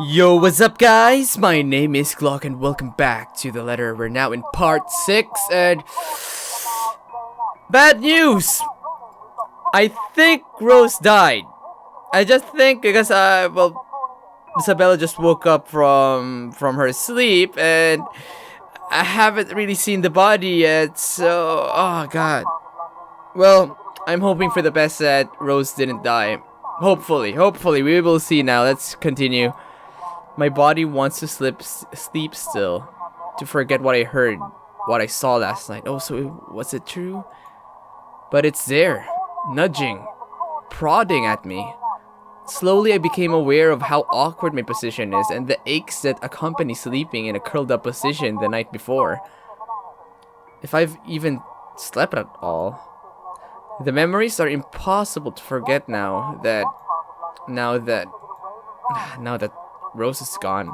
Yo, what's up guys? My name is GLOCO and welcome back to the letter. We're now in part 6 and... bad news! I think Rose died. I just think because, well, Isabella just woke up from her sleep and I haven't really seen the body yet, so... oh god. Well, I'm hoping for the best that Rose didn't die. Hopefully, we will see now. Let's continue. My body wants to sleep still, to forget what I heard, what I saw last night. Oh, so was it true? But it's there, nudging, prodding at me. Slowly I became aware of how awkward my position is and the aches that accompany sleeping in a curled up position the night before. If I've even slept at all. The memories are impossible to forget now that Rose is gone.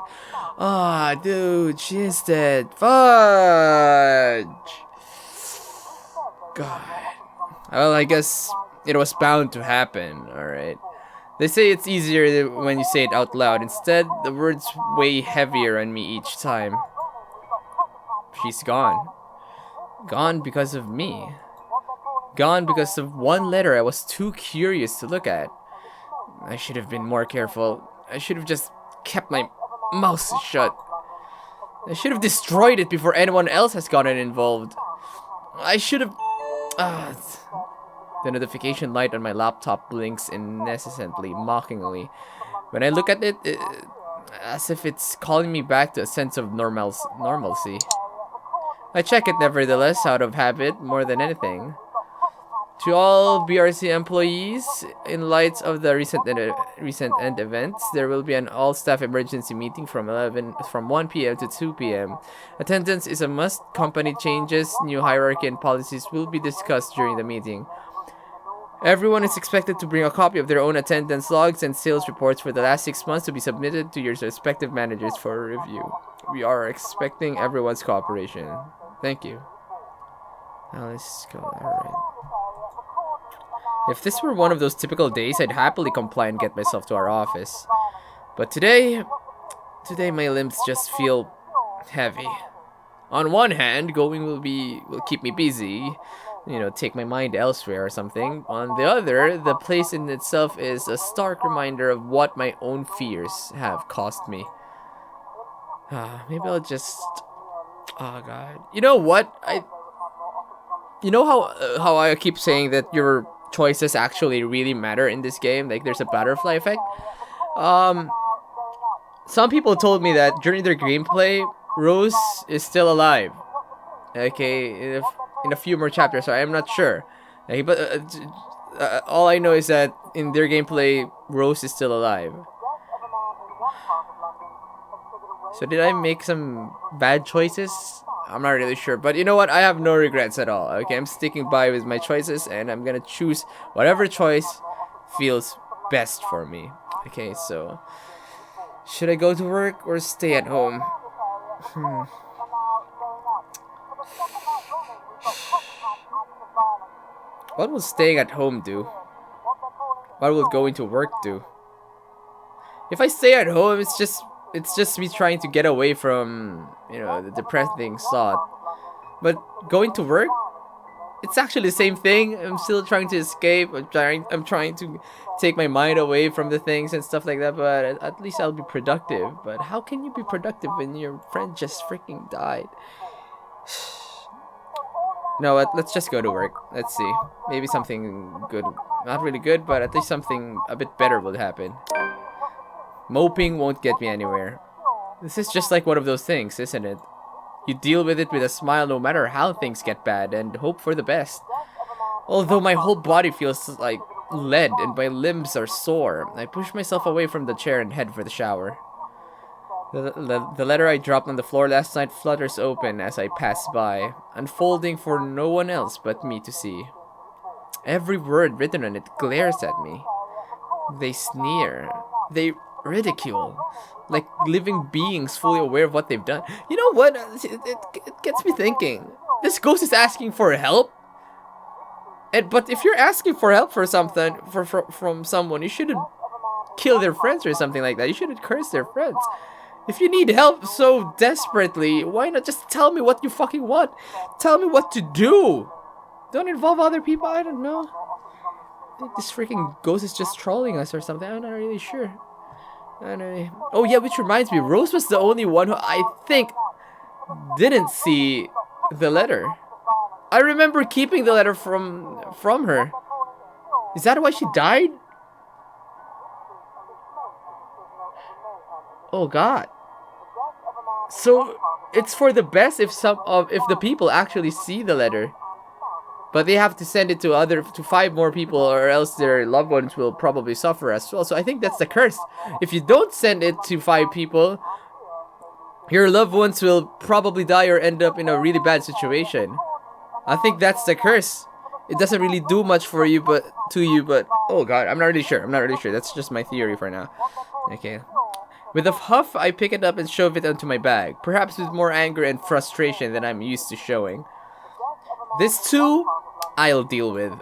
Ah, dude, she is dead. Fudge. God. Well, I guess it was bound to happen, alright. They say it's easier when you say it out loud. Instead, the words weigh heavier on me each time. She's gone. Gone because of me. Gone because of one letter I was too curious to look at. I should have been more careful. I should have just kept my mouth shut. I should have destroyed it before anyone else has gotten involved. I should have... The notification light on my laptop blinks incessantly, mockingly. When I look at it, as if it's calling me back to a sense of normalcy. I check it nevertheless, out of habit, more than anything. To all BRC employees, in light of the recent end events, there will be an all-staff emergency meeting from 1 p.m. to 2 p.m. Attendance is a must. Company changes, new hierarchy and policies will be discussed during the meeting. Everyone is expected to bring a copy of their own attendance logs and sales reports for the last 6 months to be submitted to your respective managers for review. We are expecting everyone's cooperation. Thank you. Now let's go. Alright. If this were one of those typical days, I'd happily comply and get myself to our office. But today my limbs just feel heavy. On one hand, going will keep me busy, you know, take my mind elsewhere or something. On the other, the place in itself is a stark reminder of what my own fears have cost me. Maybe I'll just... oh god. You know what? You know how I keep saying that your choices actually really matter in this game, like there's a butterfly effect. Some people told me that during their gameplay, Rose is still alive. Okay, in a few more chapters, so I'm not sure. Okay, but all I know is that in their gameplay, Rose is still alive. So did I make some bad choices? I'm not really sure, but you know what? I have no regrets at all. Okay, I'm sticking by with my choices, and I'm gonna choose whatever choice feels best for me. Okay, so should I go to work or stay at home? What will staying at home do? What will going to work do? If I stay at home, it's just me trying to get away from, you know, the depressing thought. But going to work, it's actually the same thing. I'm still trying to escape. I'm trying to take my mind away from the things and stuff like that. But at least I'll be productive. But how can you be productive when your friend just freaking died? No, let's just go to work. Let's see. Maybe something good. Not really good, but at least something a bit better will happen. Moping won't get me anywhere. This is just like one of those things, isn't it? You deal with it with a smile no matter how things get bad and hope for the best. Although my whole body feels like lead and my limbs are sore, I push myself away from the chair and head for the shower. The letter I dropped on the floor last night flutters open as I pass by, unfolding for no one else but me to see. Every word written on it glares at me. They sneer. They ridicule, like living beings fully aware of what they've done. You know what? It gets me thinking. This ghost is asking for help, but if you're asking for help for something from someone, you shouldn't kill their friends or something like that. You shouldn't curse their friends. If you need help so desperately, why not just tell me what you fucking want? Tell me what to do. Don't involve other people. I don't know. I think this freaking ghost is just trolling us or something. I'm not really sure. Anyway. Oh yeah, which reminds me, Rose was the only one who I think didn't see the letter. I remember keeping the letter from her. Is that why she died? Oh god. So it's for the best if the people actually see the letter. But they have to send it to 5 more people, or else their loved ones will probably suffer as well. So I think that's the curse. If you don't send it to 5 people, your loved ones will probably die or end up in a really bad situation. I think that's the curse. It doesn't really do much for you, but oh god, I'm not really sure. That's just my theory for now. Okay. With a huff, I pick it up and shove it onto my bag, perhaps with more anger and frustration than I'm used to showing. This too, I'll deal with.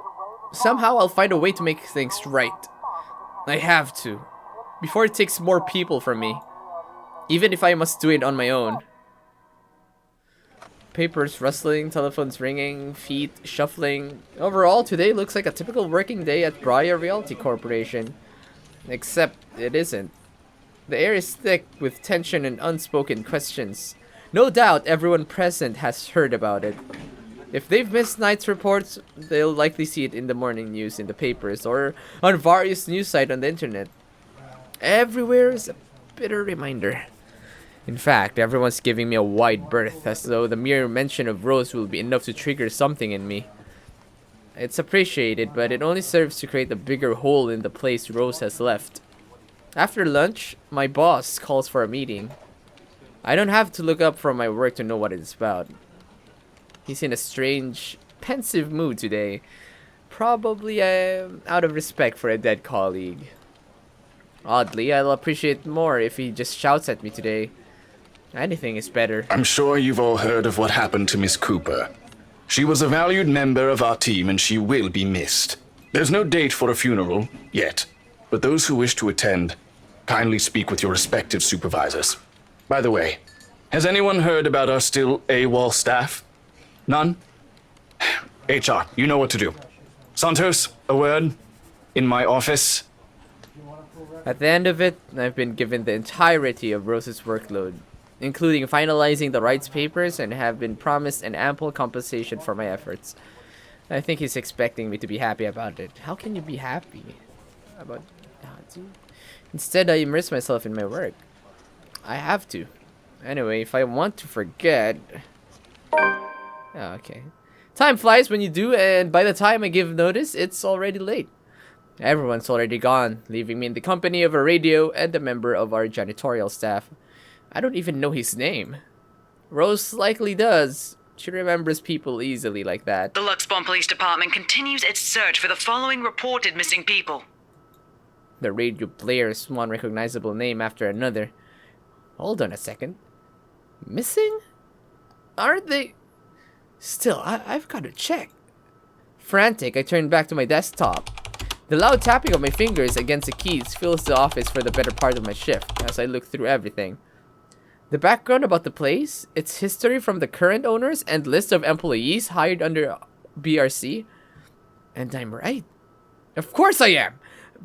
Somehow I'll find a way to make things right. I have to, before it takes more people from me, even if I must do it on my own. Papers rustling, telephones ringing, feet shuffling. Overall, today looks like a typical working day at Briar Realty Corporation. Except it isn't. The air is thick with tension and unspoken questions. No doubt everyone present has heard about it. If they've missed night's reports, they'll likely see it in the morning news in the papers or on various news sites on the internet. Everywhere is a bitter reminder. In fact, everyone's giving me a wide berth, as though the mere mention of Rose will be enough to trigger something in me. It's appreciated, but it only serves to create a bigger hole in the place Rose has left. After lunch, my boss calls for a meeting. I don't have to look up from my work to know what it's about. He's in a strange, pensive mood today. Probably out of respect for a dead colleague. Oddly, I'll appreciate more if he just shouts at me today. Anything is better. I'm sure you've all heard of what happened to Miss Cooper. She was a valued member of our team and she will be missed. There's no date for a funeral, yet. But those who wish to attend, kindly speak with your respective supervisors. By the way, has anyone heard about our still AWOL staff? None? HR, you know what to do. Santos, a word? In my office? At the end of it, I've been given the entirety of Rose's workload, including finalizing the rights papers, and have been promised an ample compensation for my efforts. I think he's expecting me to be happy about it. How can you be happy about that? Instead, I immerse myself in my work. I have to. Anyway, if I want to forget... Oh, okay. Time flies when you do, and by the time I give notice, it's already late. Everyone's already gone, leaving me in the company of a radio and a member of our janitorial staff. I don't even know his name. Rose likely does. She remembers people easily like that. The Luxbon Police Department continues its search for the following reported missing people. The radio blares one recognizable name after another. Hold on a second. Missing? Aren't they? Still, I've got to check. Frantic, I turn back to my desktop. The loud tapping of my fingers against the keys fills the office for the better part of my shift as I look through everything. The background about the place, its history from the current owners, and list of employees hired under BRC. And I'm right. Of course I am!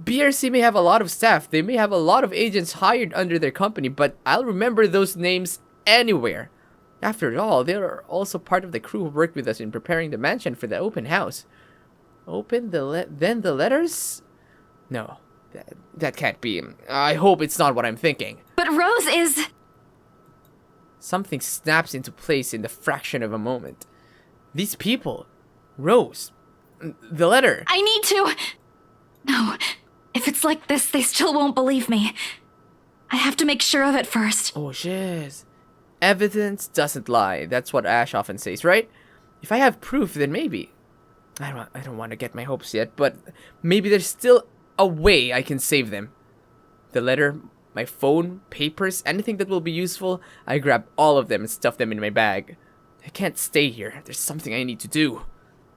BRC may have a lot of staff, they may have a lot of agents hired under their company, but I'll remember those names anywhere. After all, they are also part of the crew who worked with us in preparing the mansion for the open house. Open then the letters? No, that can't be. I hope it's not what I'm thinking. But Rose is... Something snaps into place in the fraction of a moment. These people. Rose. The letter. I need to... No, if it's like this, they still won't believe me. I have to make sure of it first. Oh, shiz. Evidence doesn't lie. That's what Ash often says, right? If I have proof, then maybe. I don't want to get my hopes yet, but maybe there's still a way I can save them. The letter, my phone, papers, anything that will be useful, I grab all of them and stuff them in my bag. I can't stay here. There's something I need to do.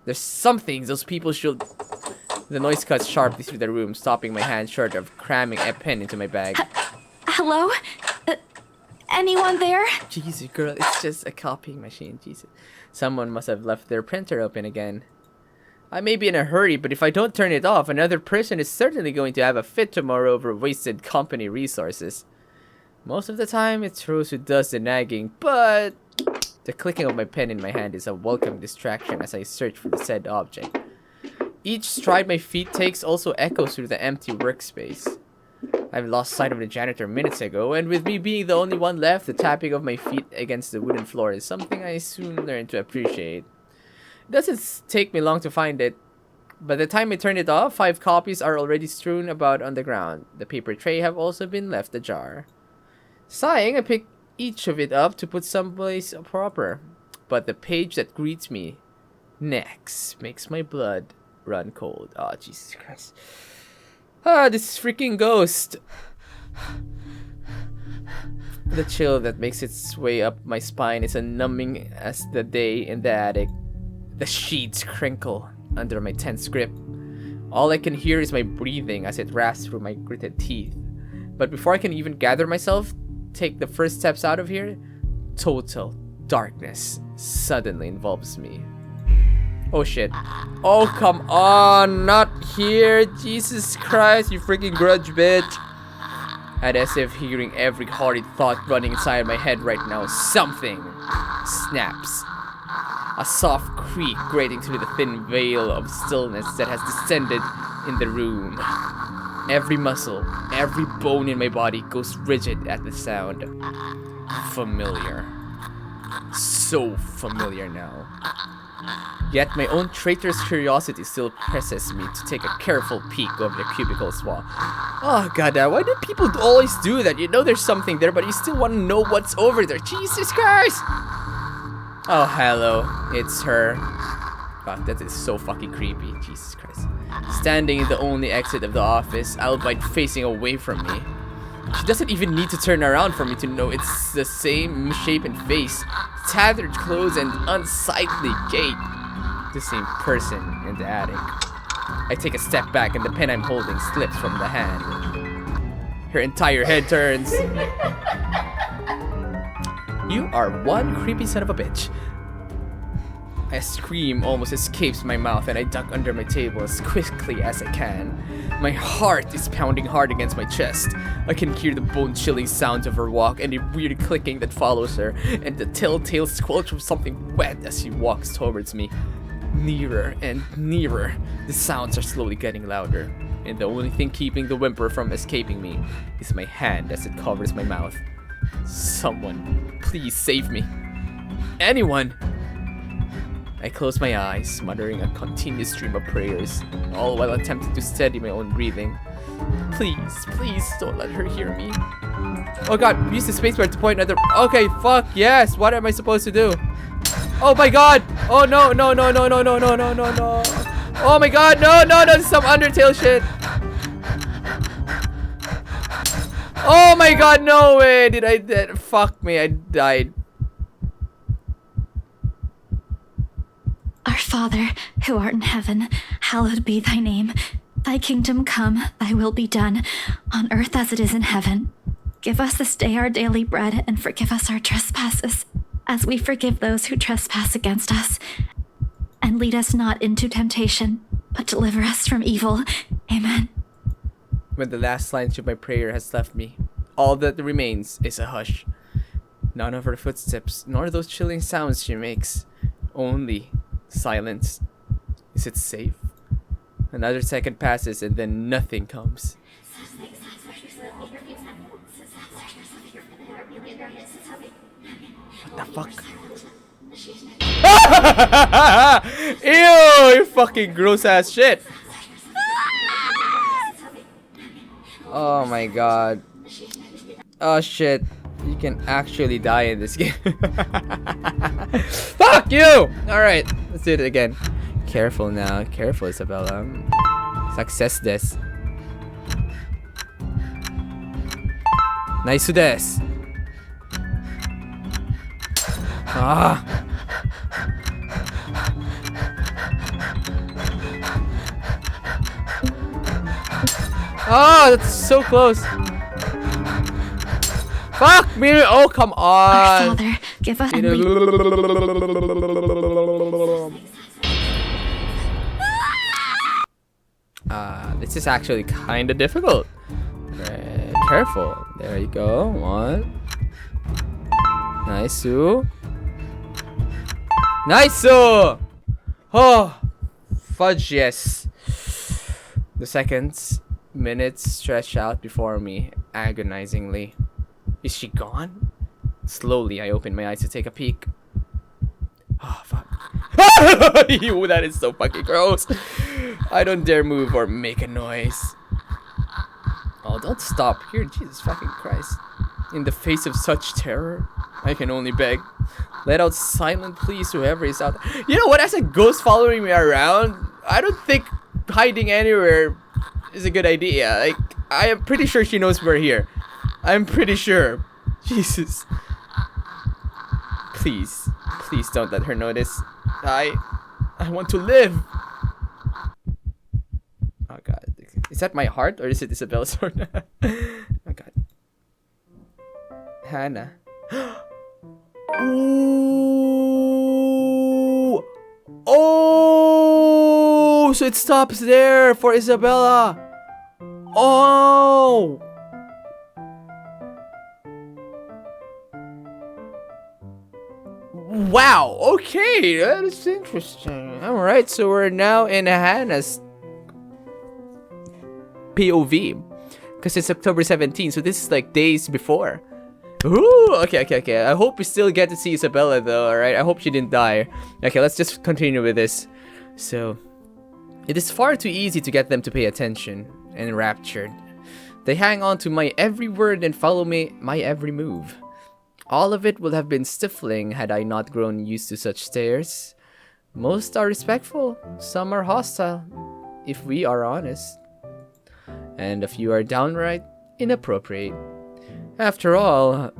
There's something those people should The noise cuts sharply through the room, stopping my hand short of cramming a pen into my bag. Hello? Anyone there? Jesus, girl, it's just a copying machine. Jesus. Someone must have left their printer open again. I may be in a hurry, but if I don't turn it off, another person is certainly going to have a fit tomorrow over wasted company resources. Most of the time, it's Rose who does the nagging, but the clicking of my pen in my hand is a welcome distraction as I search for the said object. Each stride my feet takes also echoes through the empty workspace. I've lost sight of the janitor minutes ago, and with me being the only one left, the tapping of my feet against the wooden floor is something I soon learned to appreciate. It doesn't take me long to find it. By the time I turn it off, 5 copies are already strewn about on the ground. The paper tray have also been left ajar. Sighing, I pick each of it up to put someplace proper. But the page that greets me next makes my blood run cold. Oh, Jesus Christ. Ah, this freaking ghost. The chill that makes its way up my spine is as numbing as the day in the attic. The sheets crinkle under my tense grip. All I can hear is my breathing as it rasps through my gritted teeth. But before I can even gather myself, take the first steps out of here, total darkness suddenly envelopes me. Oh shit. Oh, come on, not here. Jesus Christ, you freaking grudge bitch. And as if hearing every horrid thought running inside my head right now, something snaps. A soft creak grating through the thin veil of stillness that has descended in the room. Every muscle, every bone in my body goes rigid at the sound. Familiar. So familiar now. Yet my own traitorous curiosity still presses me to take a careful peek over the cubicle's wall. Oh god, why do people always do that? You know there's something there, but you still want to know what's over there. Jesus Christ! Oh, hello. It's her. God, that is so fucking creepy. Jesus Christ. Standing in the only exit of the office, albeit facing away from me. She doesn't even need to turn around for me to know it's the same misshapen face, tattered clothes, and unsightly gait. The same person in the attic. I take a step back and the pen I'm holding slips from the hand. Her entire head turns. You are one creepy son of a bitch. A scream almost escapes my mouth and I duck under my table as quickly as I can. My heart is pounding hard against my chest. I can hear the bone-chilling sounds of her walk and the weird clicking that follows her, and the telltale squelch of something wet as she walks towards me. Nearer and nearer. The sounds are slowly getting louder, and the only thing keeping the whimper from escaping me is my hand as it covers my mouth. Someone, please save me. Anyone! I close my eyes, muttering a continuous stream of prayers, all while attempting to steady my own breathing. Please, please don't let her hear me. Oh god, use the spacebar to point another. Okay, fuck yes. What am I supposed to do? Oh my god. Oh no, no, no, no, no, no, no, no, no, no. Oh my god, no, no, no, some Undertale shit. Oh my god, no way. Did I dead? Fuck me, I died. Our Father, who art in heaven, hallowed be thy name. Thy kingdom come, thy will be done, on earth as it is in heaven. Give us this day our daily bread, and forgive us our trespasses, as we forgive those who trespass against us. And lead us not into temptation, but deliver us from evil. Amen. When the last lines of my prayer has left me, all that remains is a hush. None of her footsteps, nor those chilling sounds she makes. Only silence. Is it safe? Another second passes and then nothing comes. What the fuck? Ew! You fucking gross ass shit! Oh my god. Oh shit. You can actually die in this game. Fuck you! Alright, let's do it again. Careful now. Careful, Isabella. Success this. Nice desu. Ah. Oh, that's so close. Fuck me! Oh, come Our on. Father, give us This is actually kind of difficult. Careful. There you go. One. Nice. Nice. Oh, fudge, yes. The seconds, minutes stretch out before me agonizingly. Is she gone? Slowly, I open my eyes to take a peek. Oh, fuck. Ew, that is so fucking gross. I don't dare move or make a noise. Oh, don't stop here. Jesus fucking Christ. In the face of such terror, I can only beg. Let out silent pleas to whoever is out there. You know what? As a ghost following me around, I don't think hiding anywhere is a good idea. Like, I am pretty sure she knows we're here. I'm pretty sure. Jesus. Please. Please don't let her notice. I want to live. Oh god. Is that my heart or is it Isabella's heart? Oh god. Hannah. Ooh. Oh, so it stops there for Isabella. Oh. Wow, okay, that is interesting. Alright, so we're now in Hannah's POV. Because it's October 17th, so this is like days before. Ooh, okay. I hope we still get to see Isabella though, alright? I hope she didn't die. Okay, let's just continue with this. So, it is far too easy to get them to pay attention, enraptured. They hang on to my every word and follow my every move. All of it would have been stifling had I not grown used to such stares. Most are respectful, some are hostile, if we are honest. And a few are downright inappropriate. After all,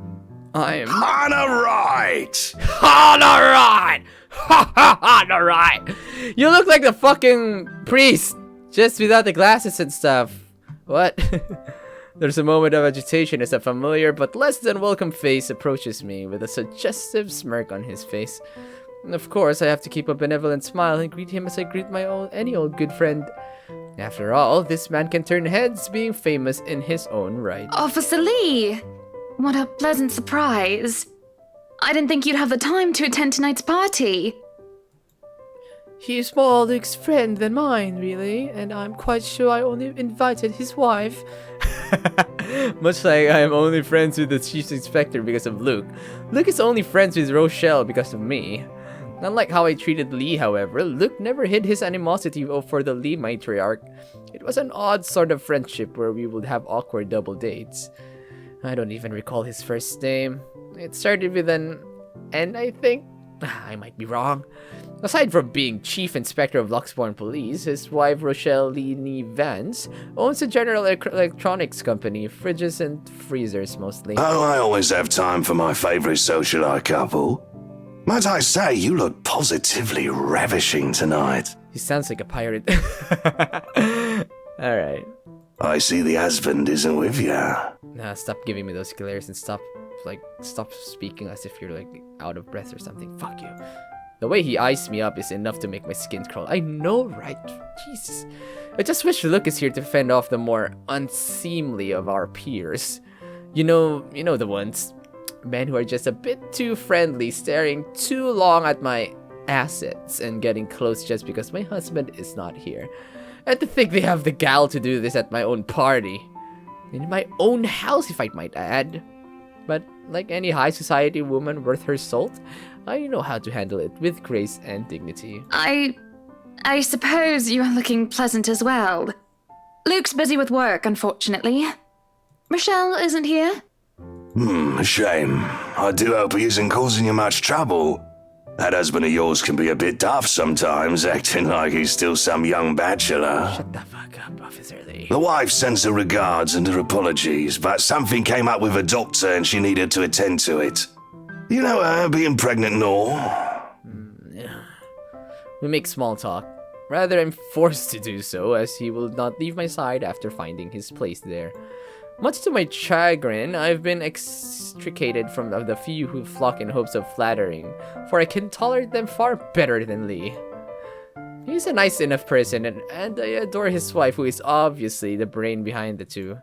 I'm... Alright! Alright! Alright! You look like the fucking priest, just without the glasses and stuff. What? There's a moment of agitation as a familiar but less than welcome face approaches me with a suggestive smirk on his face. And of course, I have to keep a benevolent smile and greet him as I greet any old good friend. After all, this man can turn heads, being famous in his own right. Officer Lee! What a pleasant surprise. I didn't think you'd have the time to attend tonight's party. He's more Luke's friend than mine, really, and I'm quite sure I only invited his wife. Much like I am only friends with the chief inspector because of Luke. Luke is only friends with Rochelle because of me. Unlike how I treated Lee, however, Luke never hid his animosity for the Lee matriarch. It was an odd sort of friendship where we would have awkward double dates. I don't even recall his first name. It started with an N, I think. I might be wrong. Aside from being Chief Inspector of Luxborn Police, his wife Rochelle Lee Vance owns a general electronics company, fridges and freezers mostly. Oh, I always have time for my favourite socialite couple. Might I say, you look positively ravishing tonight. He sounds like a pirate. Alright. I see the husband isn't with ya. Nah, stop giving me those glares and stop speaking as if you're like out of breath or something. Fuck you. The way he eyes me up is enough to make my skin crawl. I know, right? Jesus. I just wish Luke is here to fend off the more unseemly of our peers. You know the ones. Men who are just a bit too friendly, staring too long at my assets and getting close just because my husband is not here. And to think they have the gall to do this at my own party. In my own house, if I might add. But like any high society woman worth her salt, I know how to handle it with grace and dignity. I suppose you are looking pleasant as well. Luke's busy with work, unfortunately. Rochelle isn't here? A shame. I do hope he isn't causing you much trouble. That husband of yours can be a bit daft sometimes, acting like he's still some young bachelor. Shut the fuck up, Officer Lee. The wife sends her regards and her apologies, but something came up with a doctor and she needed to attend to it. You know her being pregnant and all. Yeah. We make small talk. Rather, I'm forced to do so, as he will not leave my side after finding his place there. Much to my chagrin, I've been extricated from the few who flock in hopes of flattering, for I can tolerate them far better than Lee. He's a nice enough person, and I adore his wife, who is obviously the brain behind the two.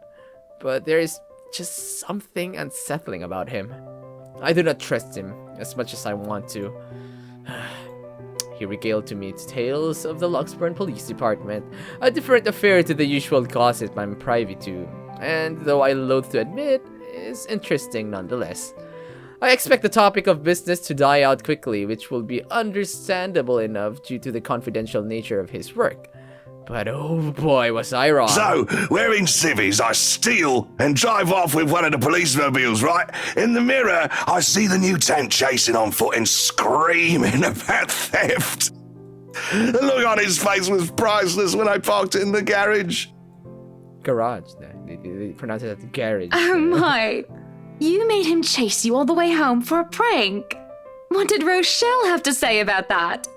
But there is just something unsettling about him. I do not trust him as much as I want to. He regaled to me tales of the Luxburn Police Department, a different affair to the usual gossip I'm privy to, and though I loathe to admit, is interesting nonetheless. I expect the topic of business to die out quickly, which will be understandable enough due to the confidential nature of his work. But oh boy, was I wrong. So, wearing civvies, I steal and drive off with one of the police mobiles, right? In the mirror, I see the mutant chasing on foot and screaming about theft. The look on his face was priceless when I parked it in the garage. Garage. They pronounce it as the garage. Oh my. You made him chase you all the way home for a prank. What did Rochelle have to say about that?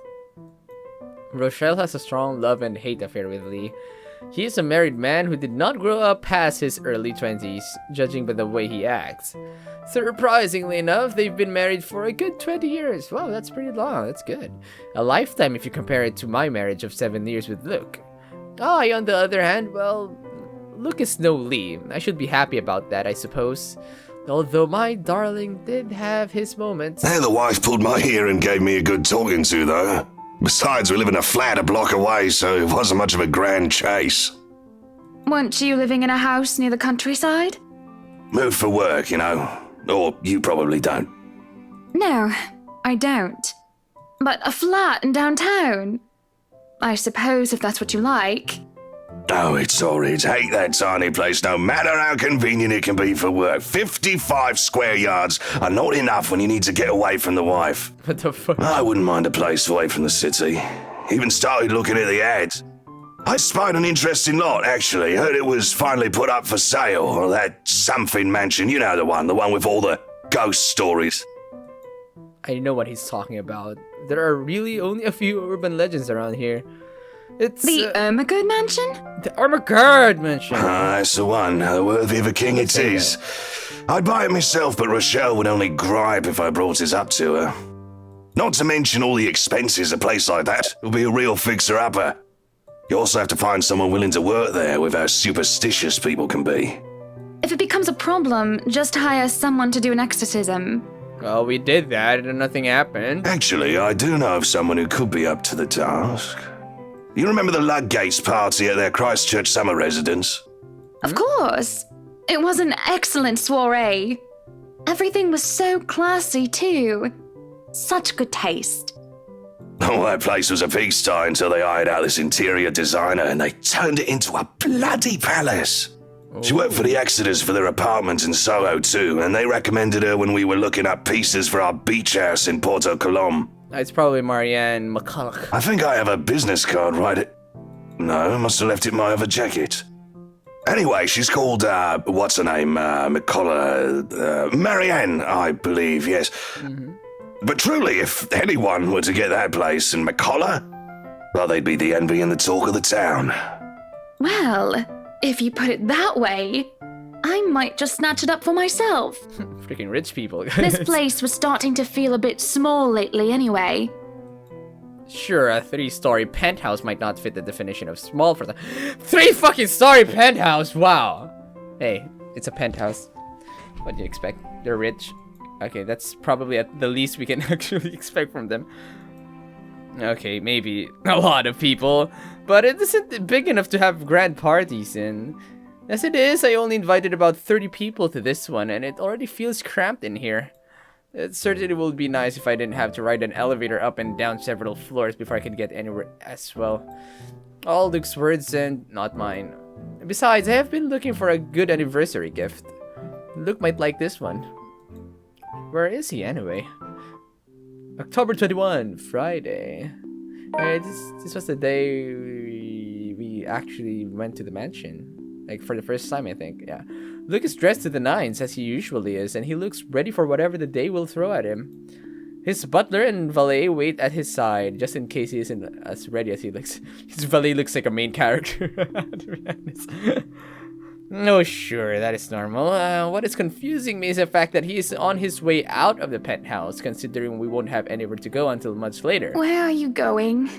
Rochelle has a strong love and hate affair with Lee. He is a married man who did not grow up past his early 20s, judging by the way he acts. Surprisingly enough, they've been married for a good 20 years. Wow, that's pretty long. That's good. A lifetime if you compare it to my marriage of 7 years with Luke. I, on the other hand, well, Luke is no Lee. I should be happy about that, I suppose. Although my darling did have his moments. The wife pulled my ear and gave me a good talking to, though. Besides, we live in a flat a block away, so it wasn't much of a grand chase. Weren't you living in a house near the countryside? Moved for work, you know. Or you probably don't. No, I don't. But a flat in downtown? I suppose if that's what you like. Oh, it's horrid. Hate that tiny place, no matter how convenient it can be for work. 55 square yards are not enough when you need to get away from the wife. What the fuck? I wouldn't mind a place away from the city. Even started looking at the ads. I spied an interesting lot, actually. Heard it was finally put up for sale. Or that something mansion, you know the one with all the ghost stories. I know what he's talking about. There are really only a few urban legends around here. It's The Ermagood Mansion? the Armageddon Mansion. That's the one. Worthy of a king it is. I'd buy it myself, but Rochelle would only gripe if I brought it up to her. Not to mention all the expenses a place like that will be a real fixer-upper. You also have to find someone willing to work there with how superstitious people can be. If it becomes a problem, just hire someone to do an exorcism. Well, we did that and nothing happened. Actually, I do know of someone who could be up to the task. You remember the Ludgates party at their Christchurch summer residence? Of course. It was an excellent soiree. Everything was so classy, too. Such good taste. Oh, that place was a pigsty until they hired out this interior designer and they turned it into a bloody palace. She worked for the Exodus for their apartment in Soho too, and they recommended her when we were looking up pieces for our beach house in Porto Colom. It's probably Marianne McCulloch. I think I have a business card No, I must have left it in my other jacket. Anyway, she's called, what's her name? Marianne, I believe, yes. Mm-hmm. But truly, if anyone were to get that place in McCullough, well, they'd be the envy and the talk of the town. Well, if you put it that way, I might just snatch it up for myself. Freaking rich people. This place was starting to feel a bit small lately anyway. Sure, a 3-story penthouse might not fit the definition of small for the 3-fucking-story penthouse. Wow. Hey, it's a penthouse. What do you expect? They're rich. Okay, that's probably at the least we can actually expect from them. Okay, maybe a lot of people, but it isn't big enough to have grand parties in. As it is, I only invited about 30 people to this one, and it already feels cramped in here. It certainly would be nice if I didn't have to ride an elevator up and down several floors before I could get anywhere as well. All Luke's words and not mine. Besides, I have been looking for a good anniversary gift. Luke might like this one. Where is he anyway? October 21, Friday. This was the day we actually went to the mansion. Like, for the first time, I think, yeah. Luke is dressed to the nines, as he usually is, and he looks ready for whatever the day will throw at him. His butler and valet wait at his side, just in case he isn't as ready as he looks. His valet looks like a main character, to be honest. Oh, sure, that is normal. What is confusing me is the fact that he is on his way out of the penthouse, considering we won't have anywhere to go until much later. Where are you going?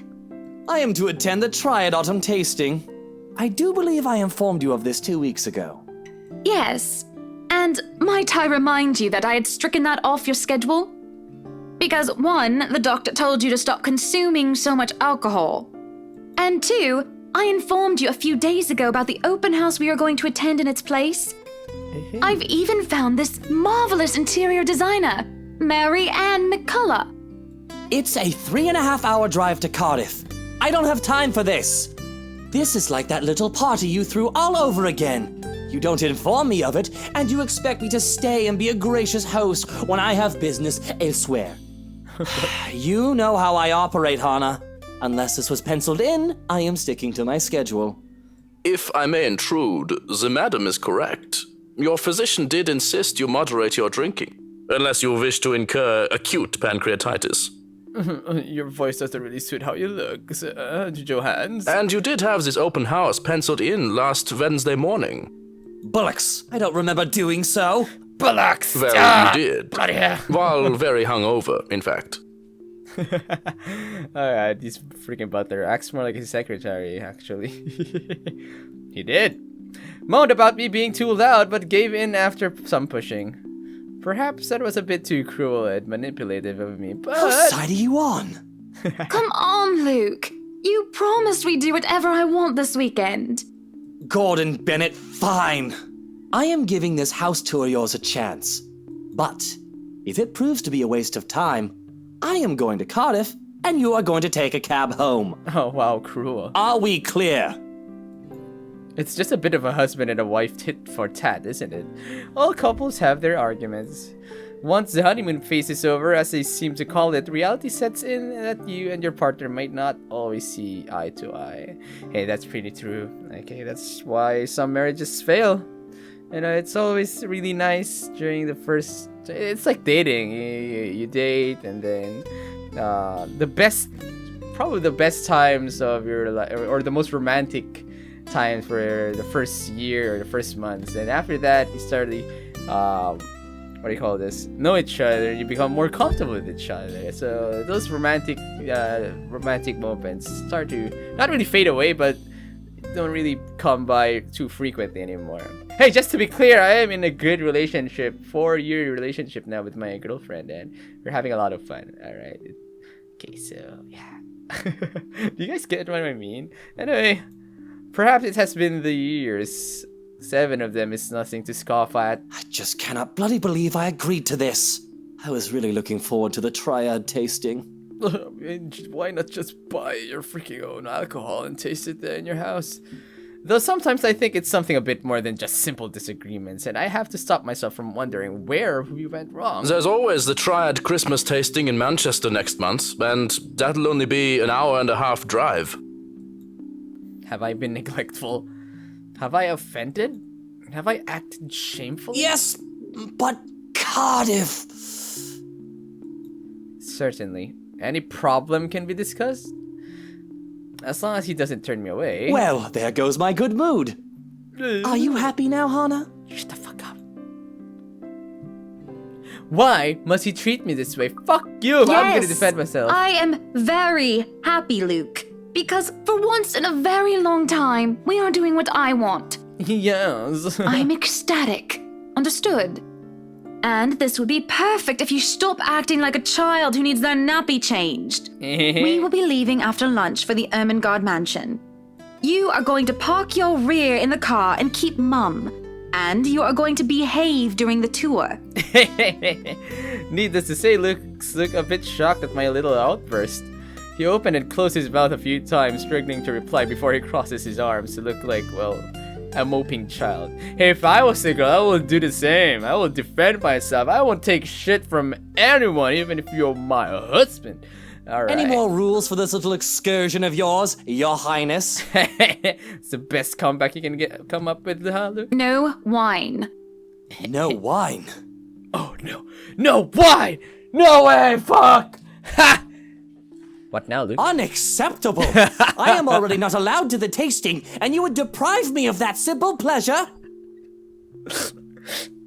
I am to attend the Triad Autumn Tasting. I do believe I informed you of this 2 weeks ago. Yes. And might I remind you that I had stricken that off your schedule? Because 1, the doctor told you to stop consuming so much alcohol. And 2, I informed you a few days ago about the open house we are going to attend in its place. I've even found this marvelous interior designer, Mary Ann McCullough. It's a 3.5-hour drive to Cardiff. I don't have time for this. This is like that little party you threw all over again. You don't inform me of it, and you expect me to stay and be a gracious host when I have business elsewhere. You know how I operate, Hana. Unless this was penciled in, I am sticking to my schedule. If I may intrude, the madam is correct. Your physician did insist you moderate your drinking, unless you wish to incur acute pancreatitis. Your voice doesn't really suit how you look, Johans. And you did have this open house penciled in last Wednesday morning. Bullocks, I don't remember doing so. Bullocks! Well, you did. Bloody hell. While very hungover, in fact. Alright, this freaking butler acts more like his secretary, actually. He did. Moaned about me being too loud, but gave in after some pushing. Perhaps that was a bit too cruel and manipulative of me, but... Whose side are you on? Come on, Luke. You promised we'd do whatever I want this weekend. Gordon Bennett, fine. I am giving this house tour of yours a chance. But if it proves to be a waste of time, I am going to Cardiff, and you are going to take a cab home. Oh, wow, cruel. Are we clear? It's just a bit of a husband and a wife tit for tat, isn't it? All couples have their arguments. Once the honeymoon phase is over, as they seem to call it, reality sets in that you and your partner might not always see eye to eye. Hey, that's pretty true. Okay, that's why some marriages fail. You know, it's always really nice during the first... It's like dating. You date, and then probably the best times of your life, or the most romantic times for the first year or the first months. And after that, you start to, what do you call this? Know each other. You become more comfortable with each other. So those romantic moments start to not really fade away, but don't really come by too frequently anymore. Hey, just to be clear, I am in a good relationship, 4-year relationship now with my girlfriend, and we're having a lot of fun. All right. Okay, so yeah. Do you guys get what I mean? Anyway, perhaps it has been the years. 7 of them is nothing to scoff at. I just cannot bloody believe I agreed to this. I was really looking forward to the Triad tasting. Why not just buy your freaking own alcohol and taste it there in your house? Though sometimes I think it's something a bit more than just simple disagreements, and I have to stop myself from wondering where we went wrong. There's always the Triad Christmas tasting in Manchester next month, and that'll only be an 1.5-hour drive. Have I been neglectful? Have I offended? Have I acted shamefully? Yes, but Cardiff. Certainly. Any problem can be discussed? As long as he doesn't turn me away. Well, there goes my good mood. Are you happy now, Hana? Shut the fuck up. Why must he treat me this way? Fuck you! I'm gonna defend myself. I am very happy, Luke. Because for once in a very long time, we are doing what I want. Yes. I'm ecstatic. Understood? And this would be perfect if you stop acting like a child who needs their nappy changed. We will be leaving after lunch for the Ermengarde mansion. You are going to park your rear in the car and keep mum. And you are going to behave during the tour. Needless to say, Luke's look a bit shocked at my little outburst. He opened and closed his mouth a few times, struggling to reply before he crosses his arms to look like, well, a moping child. Hey, if I was a girl, I will do the same. I will defend myself. I won't take shit from anyone, even if you're my husband. All right. Any more rules for this little excursion of yours, Your Highness? It's the best comeback you can come up with, huh, Luke? No wine. No wine. Oh, no. No wine! No way! Fuck! Ha! What now, Luke? Unacceptable! I am already not allowed to the tasting, and you would deprive me of that simple pleasure?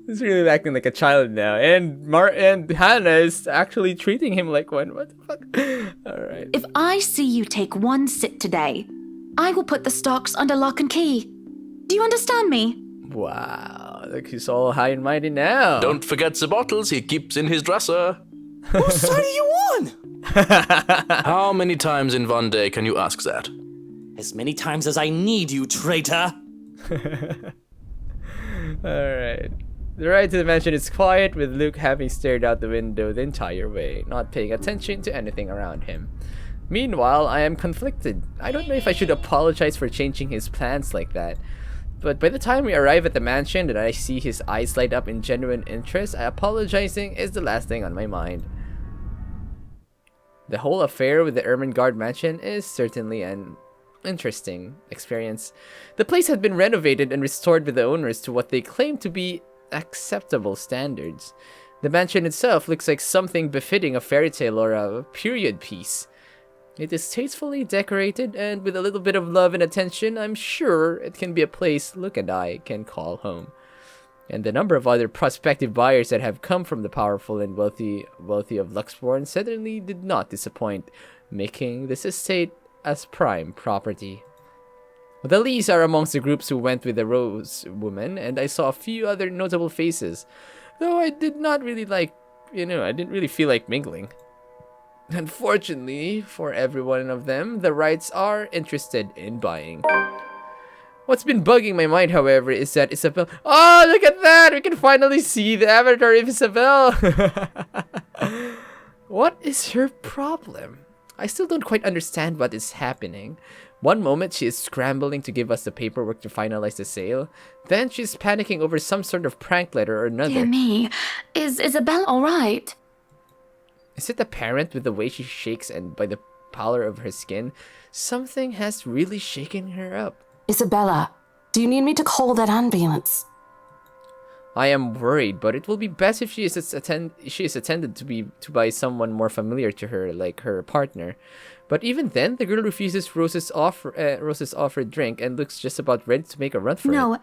He's really acting like a child now, and Hannah is actually treating him like one. What the fuck? Alright. If I see you take one sip today, I will put the stocks under lock and key. Do you understand me? Wow, look, he's all high and mighty now. Don't forget the bottles he keeps in his dresser. Whose side are you on? How many times in one day can you ask that? As many times as I need you, traitor. Alright. The ride to the mansion is quiet, with Luke having stared out the window the entire way, not paying attention to anything around him. Meanwhile, I am conflicted. I don't know if I should apologize for changing his plans like that. But by the time we arrive at the mansion and I see his eyes light up in genuine interest, apologizing is the last thing on my mind. The whole affair with the Ermengarde mansion is certainly an interesting experience. The place had been renovated and restored by the owners to what they claim to be acceptable standards. The mansion itself looks like something befitting a fairy tale or a period piece. It is tastefully decorated, and with a little bit of love and attention, I'm sure it can be a place Luke and I can call home. And the number of other prospective buyers that have come from the powerful and wealthy of Luxborn certainly did not disappoint, making this estate as prime property. The Lees are amongst the groups who went with the Rose woman, and I saw a few other notable faces, though I did not really I didn't really feel like mingling. Unfortunately, for every one of them, the Wrights are interested in buying. What's been bugging my mind, however, is that Isabella... Oh, look at that! We can finally see the avatar of Isabella! What is her problem? I still don't quite understand what is happening. One moment she is scrambling to give us the paperwork to finalize the sale. Then she's panicking over some sort of prank letter or another. Dear me, is Isabella alright? Is it apparent with the way she shakes and by the pallor of her skin? Something has really shaken her up. Isabella, do you need me to call that ambulance? I am worried, but it will be best if she is attended to by someone more familiar to her, like her partner. But even then, the girl refuses Rose's offered drink and looks just about ready to make a run for it. No,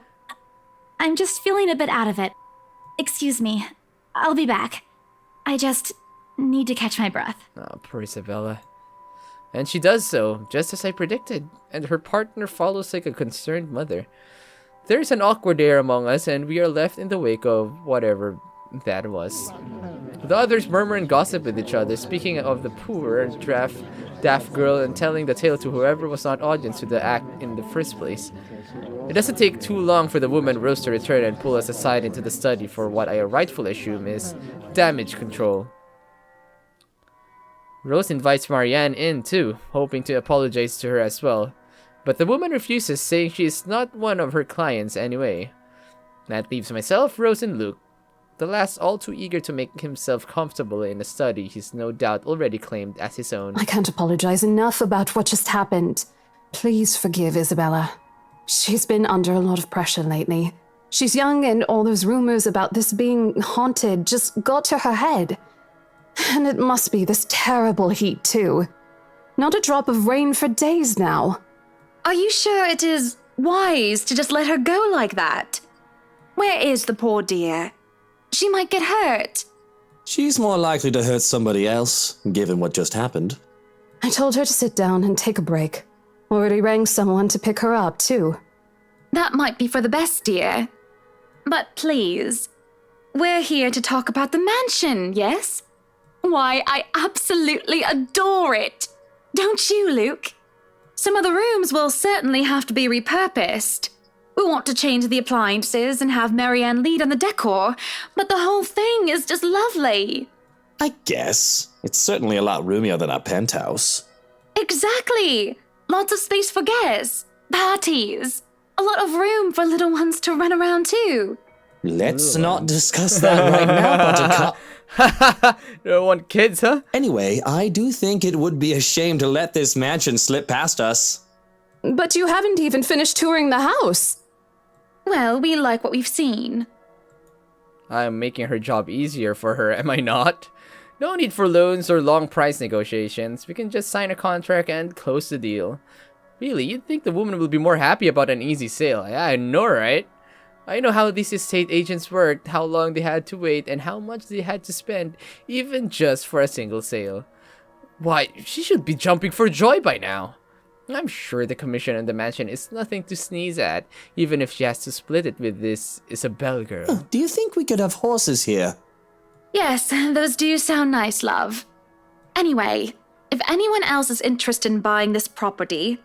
I'm just feeling a bit out of it. Excuse me. I'll be back. I just need to catch my breath. Oh, poor Isabella. And she does so, just as I predicted, and her partner follows like a concerned mother. There's an awkward air among us, and we are left in the wake of whatever that was. The others murmur and gossip with each other, speaking of the poor, daft girl and telling the tale to whoever was not audience to the act in the first place. It doesn't take too long for the woman Rose to return and pull us aside into the study for what I rightfully assume is damage control. Rose invites Marianne in too, hoping to apologize to her as well. But the woman refuses, saying she is not one of her clients anyway. That leaves myself, Rose, and Luke, the last all too eager to make himself comfortable in a study he's no doubt already claimed as his own. I can't apologize enough about what just happened. Please forgive Isabella. She's been under a lot of pressure lately. She's young, and all those rumors about this being haunted just got to her head. And it must be this terrible heat, too. Not a drop of rain for days now. Are you sure it is wise to just let her go like that? Where is the poor dear? She might get hurt. She's more likely to hurt somebody else, given what just happened. I told her to sit down and take a break. Already rang someone to pick her up, too. That might be for the best, dear. But please, we're here to talk about the mansion, yes? Why, I absolutely adore it. Don't you, Luke? Some of the rooms will certainly have to be repurposed. We want to change the appliances and have Marianne lead on the decor, but the whole thing is just lovely. I guess. It's certainly a lot roomier than our penthouse. Exactly. Lots of space for guests, parties, a lot of room for little ones to run around too. Let's not discuss that right now, Buttercup. You don't want kids, huh? Anyway, I do think it would be a shame to let this mansion slip past us. But you haven't even finished touring the house. Well, we like what we've seen. I'm making her job easier for her, am I not? No need for loans or long price negotiations. We can just sign a contract and close the deal. Really, you'd think the woman will be more happy about an easy sale. Yeah, I know, right? I know how these estate agents worked, how long they had to wait, and how much they had to spend, even just for a single sale. Why, she should be jumping for joy by now. I'm sure the commission on the mansion is nothing to sneeze at, even if she has to split it with this Isabella girl. Oh, do you think we could have horses here? Yes, those do sound nice, love. Anyway, if anyone else is interested in buying this property,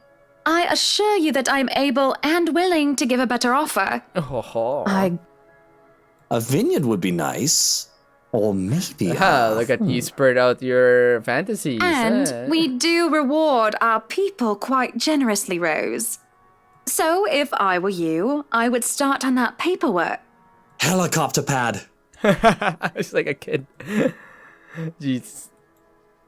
I assure you that I'm able and willing to give a better offer. Oh, A vineyard would be nice. Or maybe look at you spread out your fantasies. And we do reward our people quite generously, Rose. So if I were you, I would start on that paperwork. Helicopter pad. It's like a kid. Jeez.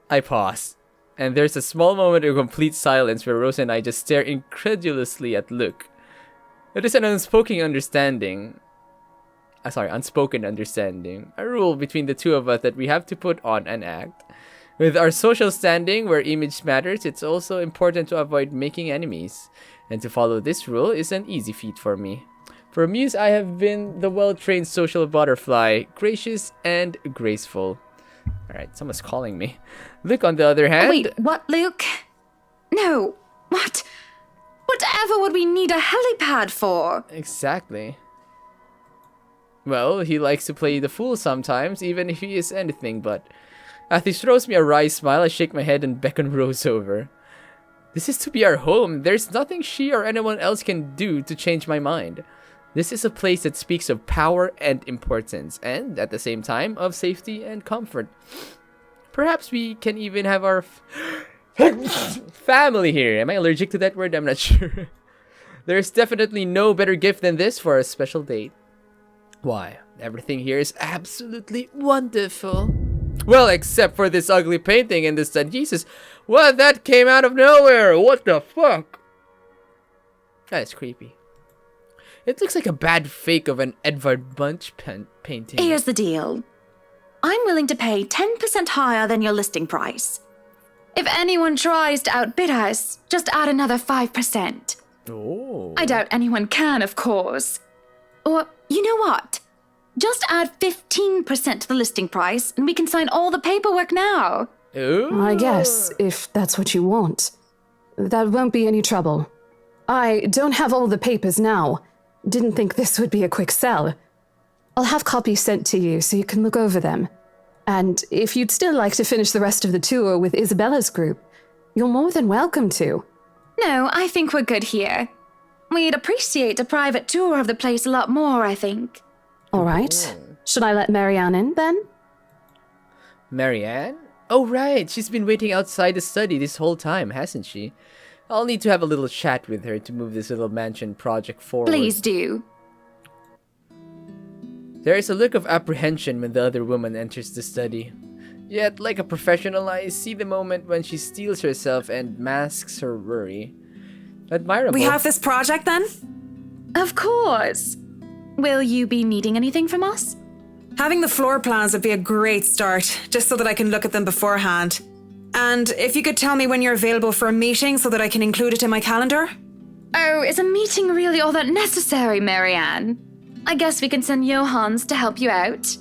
I pause. And there's a small moment of complete silence where Rose and I just stare incredulously at Luke. It is an unspoken understanding. Unspoken understanding. A rule between the two of us that we have to put on and act. With our social standing, where image matters, it's also important to avoid making enemies. And to follow this rule is an easy feat for me. For Muse, I have been the well-trained social butterfly, gracious and graceful. Alright, someone's calling me. Luke, on the other hand... Wait, what, Luke? No, what? Whatever would we need a helipad for? Exactly. Well, he likes to play the fool sometimes, even if he is anything but. As he throws me a wry smile, I shake my head and beckon Rose over. This is to be our home. There's nothing she or anyone else can do to change my mind. This is a place that speaks of power and importance, and at the same time, of safety and comfort. Perhaps we can even have our family here. Am I allergic to that word? I'm not sure. There's definitely no better gift than this for a special date. Why, everything here is absolutely wonderful. Well, except for this ugly painting in the sun. Jesus, what? That came out of nowhere. What the fuck? That's creepy. It looks like a bad fake of an Edvard Munch painting. Here's the deal. I'm willing to pay 10% higher than your listing price. If anyone tries to outbid us, just add another 5%. Oh. I doubt anyone can, of course. Or, you know what? Just add 15% to the listing price, and we can sign all the paperwork now. Ooh. I guess, if that's what you want. That won't be any trouble. I don't have all the papers now. Didn't think this would be a quick sell. I'll have copies sent to you so you can look over them. And if you'd still like to finish the rest of the tour with Isabella's group, you're more than welcome to. No, I think we're good here. We'd appreciate a private tour of the place a lot more, I think. All right. Should I let Marianne in, then? Marianne? Oh, right. She's been waiting outside the study this whole time, hasn't she? I'll need to have a little chat with her to move this little mansion project forward. Please do. There is a look of apprehension when the other woman enters the study. Yet, like a professional, I see the moment when she steels herself and masks her worry. Admirable. We have this project, then? Of course. Will you be needing anything from us? Having the floor plans would be a great start, just so that I can look at them beforehand. And if you could tell me when you're available for a meeting so that I can include it in my calendar? Oh, is a meeting really all that necessary, Marianne? I guess we can send Johans to help you out.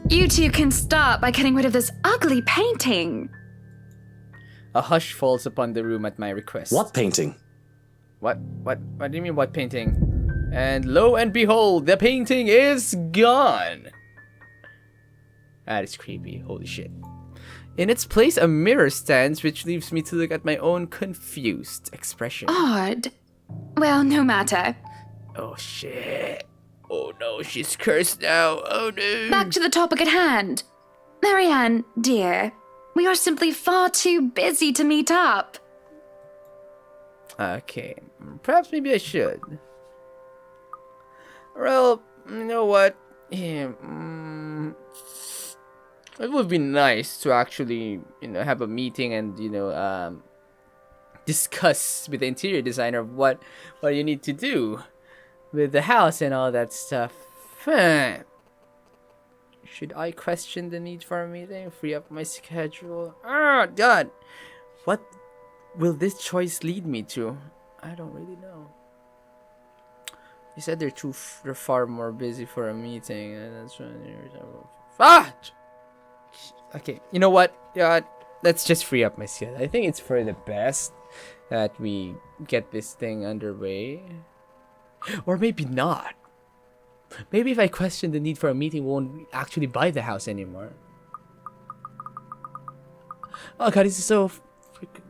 You two can start by getting rid of this ugly painting. A hush falls upon the room at my request. What painting? What do you mean, what painting? And lo and behold, the painting is gone. That is creepy. Holy shit. In its place, a mirror stands, which leaves me to look at my own confused expression. Odd. Well, no matter. Oh shit. Oh no, she's cursed now. Oh no. Back to the topic at hand. Marianne, dear, we are simply far too busy to meet up. Okay, perhaps maybe I should. Well, you know what? Yeah, it would be nice to actually, have a meeting and, discuss with the interior designer of what you need to do with the house and all that stuff. Should I question the need for a meeting? Free up my schedule? Oh, God! What will this choice lead me to? I don't really know. You said they're far more busy for a meeting, and that's when Okay, you know what? Let's just free up my schedule. I think it's for the best that we get this thing underway. Or maybe not. Maybe if I question the need for a meeting, we won't actually buy the house anymore. Oh God, this is so freaking...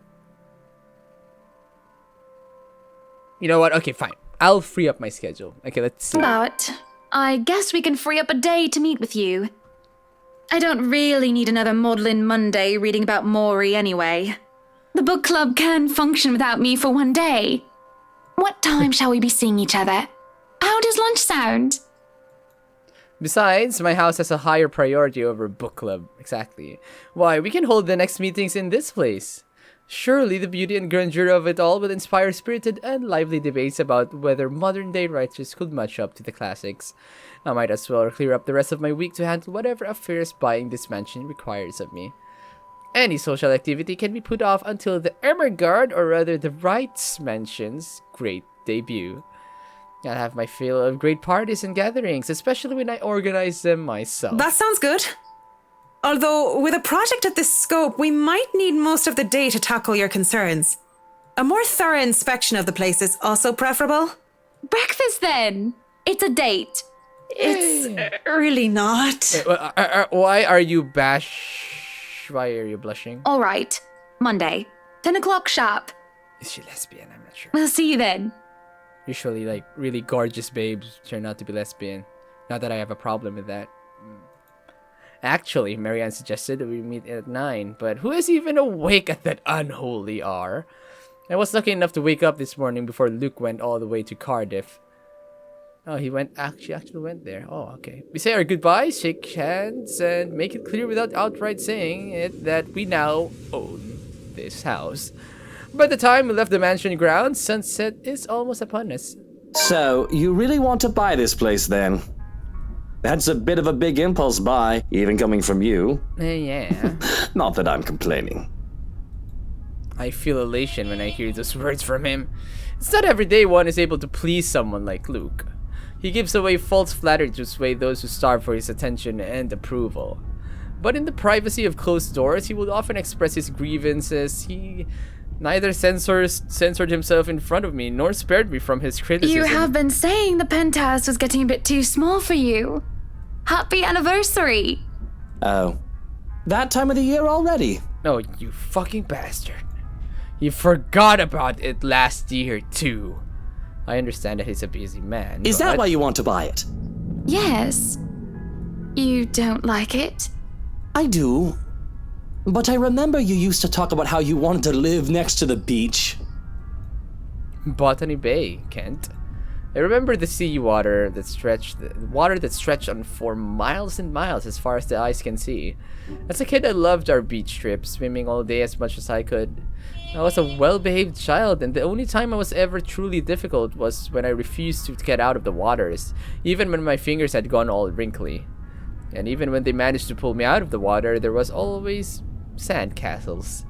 You know what? Okay, fine. I'll free up my schedule. Okay, let's see. But I guess we can free up a day to meet with you. I don't really need another Maudlin Monday reading about Maury anyway. The book club can function without me for one day. What time shall we be seeing each other? How does lunch sound? Besides, my house has a higher priority over book club. Exactly. Why, we can hold the next meetings in this place. Surely the beauty and grandeur of it all will inspire spirited and lively debates about whether modern-day writers could match up to the classics. I might as well clear up the rest of my week to handle whatever affairs buying this mansion requires of me. Any social activity can be put off until the Ermengarde, or rather the Wrights Mansion's great debut. I'll have my fill of great parties and gatherings, especially when I organize them myself. That sounds good. Although, with a project of this scope, we might need most of the day to tackle your concerns. A more thorough inspection of the place is also preferable. Breakfast then! It's a date. It's really not. Why are you Why are you blushing? All right. Monday. 10 o'clock sharp. Is she lesbian? I'm not sure. We'll see you then. Usually, like, really gorgeous babes turn out to be lesbian. Not that I have a problem with that. Actually, Marianne suggested that we meet at 9, but who is even awake at that unholy hour? I was lucky enough to wake up this morning before Luke went all the way to Cardiff. Oh, he actually went there. Oh, okay. We say our goodbyes, shake hands, and make it clear without outright saying it that we now own this house. By the time we left the mansion grounds, sunset is almost upon us. So, you really want to buy this place then? That's a bit of a big impulse buy, even coming from you. Yeah. Not that I'm complaining. I feel elation when I hear those words from him. It's not every day one is able to please someone like Luke. He gives away false flattery to sway those who starve for his attention and approval. But in the privacy of closed doors, he would often express his grievances. He neither censored himself in front of me, nor spared me from his criticism. You have been saying the penthouse was getting a bit too small for you. Happy anniversary! Oh. That time of the year already? No, you fucking bastard. You forgot about it last year, too. I understand that he's a busy man, Is that why you want to buy it? Yes. You don't like it? I do. But I remember you used to talk about how you wanted to live next to the beach. Botany Bay, Kent. I remember the seawater that stretched, on for miles and miles as far as the eyes can see. As a kid, I loved our beach trips, swimming all day as much as I could. I was a well-behaved child, and the only time I was ever truly difficult was when I refused to get out of the waters, even when my fingers had gone all wrinkly. And even when they managed to pull me out of the water, there was always sand castles.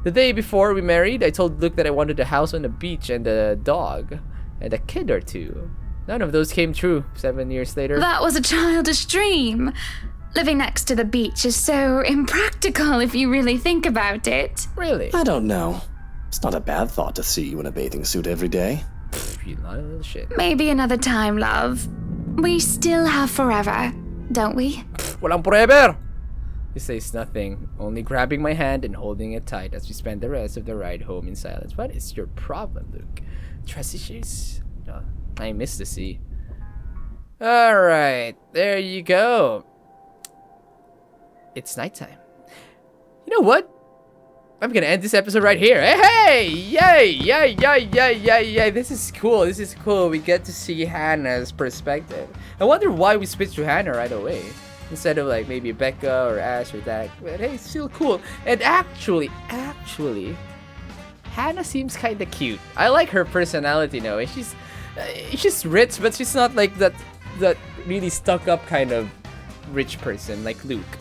The day before we married, I told Luke that I wanted a house on the beach and a dog. And a kid or two. None of those came true 7 years later. That was a childish dream. Living next to the beach is so impractical if you really think about it. Really? I don't know. It's not a bad thought to see you in a bathing suit every day. You little shit. Maybe another time, love. We still have forever, don't we? Walang forever! He says nothing, only grabbing my hand and holding it tight as we spend the rest of the ride home in silence. What is your problem, Luke? Trust issues? Oh, I miss the sea. Alright, there you go. It's nighttime. You know what? I'm gonna end this episode right here. Hey! Yay! Yay! Yay! Yay! Yay! Yay! This is cool. This is cool. We get to see Hannah's perspective. I wonder why we switched to Hannah right away, instead of like maybe Becca or Ash or that. But hey, it's still cool. And actually, Hannah seems kind of cute. I like her personality now. And she's rich, but she's not like that really stuck up kind of rich person like Luke.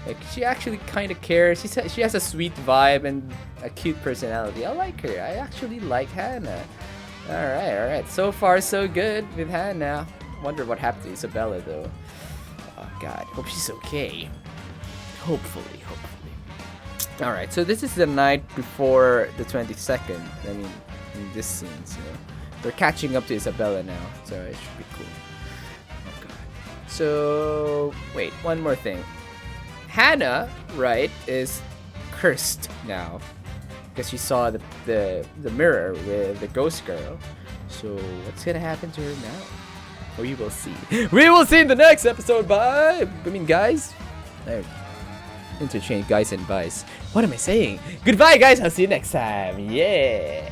Like, she actually kind of cares. She has a sweet vibe and a cute personality. I like her. I actually like Hannah. Alright. So far, so good with Hannah. Wonder what happened to Isabella, though. Oh, God. Hope she's okay. Hopefully. Alright, so this is the night before the 22nd. I mean, in this scene, so we're catching up to Isabella now, so it should be cool. Oh, God. So, wait, one more thing. Hannah, right, is cursed now because she saw the mirror with the ghost girl. So what's gonna happen to her now? We will see. We will see in the next episode. Bye. I mean, guys. I interchange guys and buys. What am I saying? Goodbye, guys. I'll see you next time. Yeah.